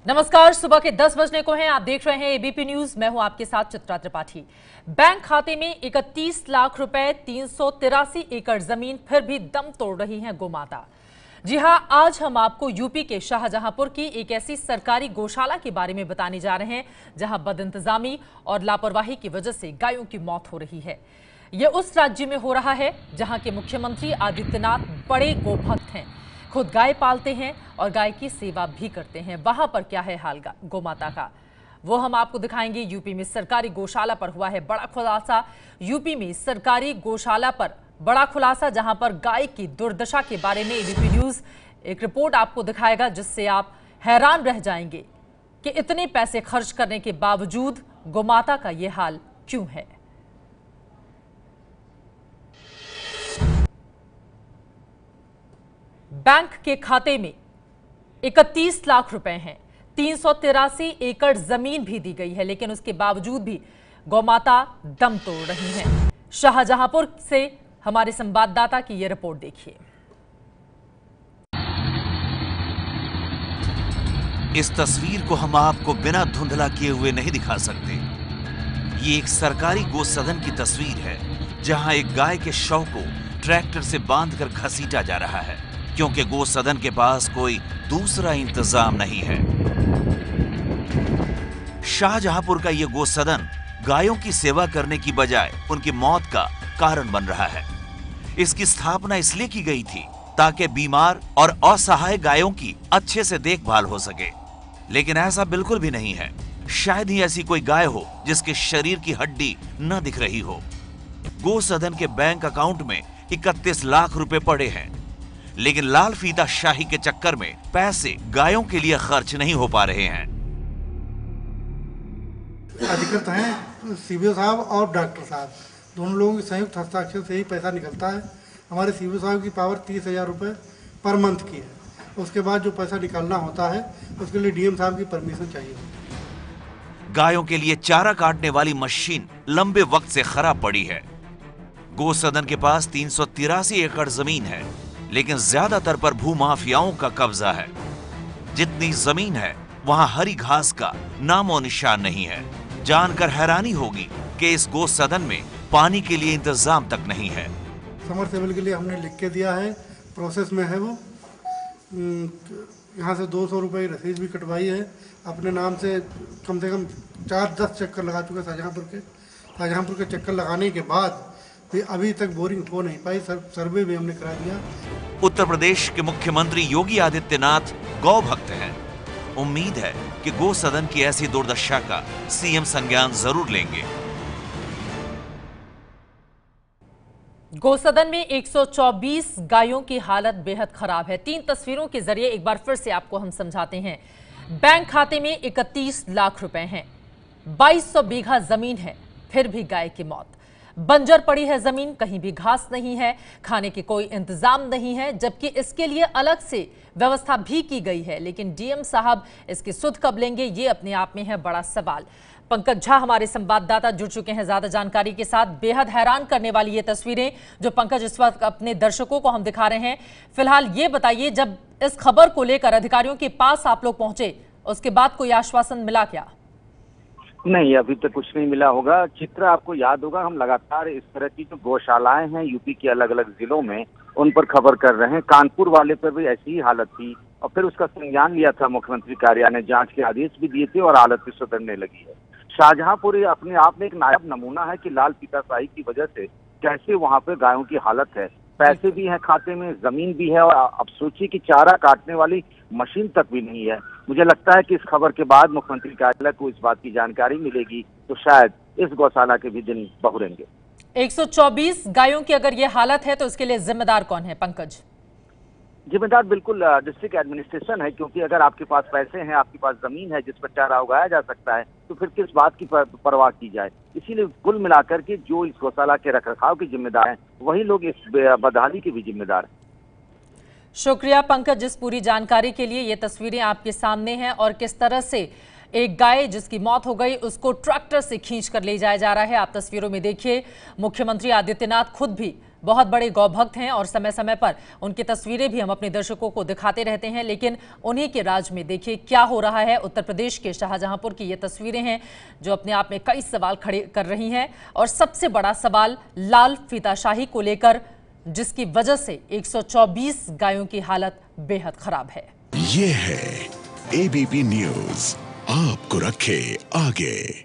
नमस्कार, सुबह के 10 बजने को हैं। आप देख रहे हैं एबीपी न्यूज। मैं हूं आपके साथ चित्रा त्रिपाठी। बैंक खाते में 31 लाख रुपए, 383 एकड़ जमीन फिर भी दम तोड़ रही है गोमाता। जी हां, आज हम आपको यूपी के शाहजहांपुर की एक ऐसी सरकारी गौशाला के बारे में बताने जा रहे हैं जहां बदइंतजामी और लापरवाही की वजह से गायों की मौत हो रही है। यह उस राज्य में हो रहा है जहां के मुख्यमंत्री आदित्यनाथ बड़े गोभक्त हैं, खुद गाय पालते हैं और गाय की सेवा भी करते हैं। वहां पर क्या है हाल गोमाता का, वो हम आपको दिखाएंगे। यूपी में सरकारी गौशाला पर हुआ है बड़ा खुलासा। यूपी में सरकारी गौशाला पर बड़ा खुलासा, जहां पर गाय की दुर्दशा के बारे में एबीपी न्यूज एक रिपोर्ट आपको दिखाएगा, जिससे आप हैरान रह जाएंगे कि इतने पैसे खर्च करने के बावजूद गोमाता का यह हाल क्यों है। बैंक के खाते में 31 लाख रुपए हैं, 383 एकड़ जमीन भी दी गई है, लेकिन उसके बावजूद भी गौमाता दम तोड़ रही हैं। शाहजहांपुर से हमारे संवाददाता की यह रिपोर्ट देखिए। इस तस्वीर को हम आपको बिना धुंधला किए हुए नहीं दिखा सकते। ये एक सरकारी गौसदन की तस्वीर है, जहां एक गाय के शव को ट्रैक्टर से बांधकर घसीटा जा रहा है, क्योंकि गौसदन के पास कोई दूसरा इंतजाम नहीं है। शाहजहांपुर का यह गौसदन गायों की सेवा करने की बजाय उनकी मौत का कारण बन रहा है। इसकी स्थापना इसलिए की गई थी ताकि बीमार और असहाय गायों की अच्छे से देखभाल हो सके, लेकिन ऐसा बिल्कुल भी नहीं है। शायद ही ऐसी कोई गाय हो जिसके शरीर की हड्डी न दिख रही हो। गौसदन के बैंक अकाउंट में 31 लाख रुपए पड़े हैं, लेकिन लाल फीता शाही के चक्कर में पैसे गायों के लिए खर्च नहीं हो पा रहे हैं। अधिकृत हैं सीबीओ साहब और डॉक्टर साहब, दोनों लोगों के संयुक्त हस्ताक्षर से ही पैसा निकलता है। हमारे सीबीओ साहब की पावर 30,000 रुपये पर मंथ की है। उसके बाद जो पैसा निकालना होता है उसके लिए डीएम साहब की परमिशन चाहिए। गायों के लिए चारा काटने वाली मशीन लंबे वक्त से खराब पड़ी है। गौसदन के पास 383 एकड़ जमीन है, लेकिन ज्यादातर पर भूमाफियाओं का कब्जा है। जितनी जमीन है वहां हरी घास का नामो निशान नहीं है। जानकर हैरानी होगी कि इस गौसदन में पानी के लिए इंतजाम तक नहीं है। समरसेबल के लिए हमने लिख के दिया है, प्रोसेस में है वो। यहाँ से 200 रुपये की रसीद भी कटवाई है। अपने नाम से कम 4-10 चक्कर लगा चुके शाहजहांपुर के चक्कर लगाने के बाद अभी तक बोरिंग हो नहीं पाई। सर्वे भी हमने करा दिया। उत्तर प्रदेश के मुख्यमंत्री योगी आदित्यनाथ गौ भक्त हैं। उम्मीद है कि गौसदन की ऐसी दुर्दशा का सीएम संज्ञान जरूर लेंगे। गौसदन में 124 गायों की हालत बेहद खराब है। 3 तस्वीरों के जरिए एक बार फिर से आपको हम समझाते हैं। बैंक खाते में 31 लाख रुपए हैं, 2200 बीघा जमीन है, फिर भी गाय की मौत। बंजर पड़ी है जमीन, कहीं भी घास नहीं है, खाने के कोई इंतजाम नहीं है, जबकि इसके लिए अलग से व्यवस्था भी की गई है। लेकिन डीएम साहब इसकी सुध कब लेंगे, ये अपने आप में है बड़ा सवाल। पंकज झा हमारे संवाददाता जुड़ चुके हैं ज्यादा जानकारी के साथ। बेहद हैरान करने वाली ये तस्वीरें जो पंकज इस वक्त अपने दर्शकों को हम दिखा रहे हैं। फिलहाल ये बताइए, जब इस खबर को लेकर अधिकारियों के पास आप लोग पहुंचे, उसके बाद कोई आश्वासन मिला क्या? नहीं, अभी तक कुछ नहीं मिला होगा। चित्र आपको याद होगा, हम लगातार इस तरह की जो गौशालाएं हैं यूपी के अलग अलग जिलों में, उन पर खबर कर रहे हैं। कानपुर वाले पर भी ऐसी ही हालत थी और फिर उसका संज्ञान लिया था मुख्यमंत्री कार्यालय ने, जांच के आदेश भी दिए थे और हालत भी सुधरने लगी है। शाहजहांपुर अपने आप में एक नायाब नमूना है कि लाल फीताशाही की वजह से कैसे वहां पे गायों की हालत है। पैसे भी हैं खाते में, जमीन भी है, और अब सोचिए कि चारा काटने वाली मशीन तक भी नहीं है। मुझे लगता है कि इस खबर के बाद मुख्यमंत्री कार्यालय को इस बात की जानकारी मिलेगी तो शायद इस गौशाला के भी दिन बहुरेंगे। 124 गायों की अगर ये हालत है तो इसके लिए जिम्मेदार कौन है पंकज? जिम्मेदार बिल्कुल डिस्ट्रिक्ट एडमिनिस्ट्रेशन है, क्योंकि अगर आपके पास पैसे हैं, आपके पास जमीन है जिस पर चारा उगाया जा सकता है, तो फिर किस बात की परवाह की जाए। इसीलिए कुल मिलाकर के जो इस गौशाला के रखरखाव के जिम्मेदार हैं, वही लोग इस बदहाली के भी जिम्मेदार हैं। शुक्रिया पंकज इस पूरी जानकारी के लिए। ये तस्वीरें आपके सामने हैं और किस तरह से एक गाय जिसकी मौत हो गई उसको ट्रैक्टर से खींच कर ले जाया जा रहा है। आप तस्वीरों में देखिए, मुख्यमंत्री आदित्यनाथ खुद भी बहुत बड़े गौ भक्त हैं और समय समय पर उनकी तस्वीरें भी हम अपने दर्शकों को दिखाते रहते हैं। लेकिन उन्हीं के राज में देखिए क्या हो रहा है। उत्तर प्रदेश के शाहजहांपुर की ये तस्वीरें हैं जो अपने आप में कई सवाल खड़े कर रही हैं, और सबसे बड़ा सवाल लाल फीताशाही को लेकर, जिसकी वजह से 124 गायों की हालत बेहद खराब है। ये है एबीपी न्यूज, आपको रखे आगे।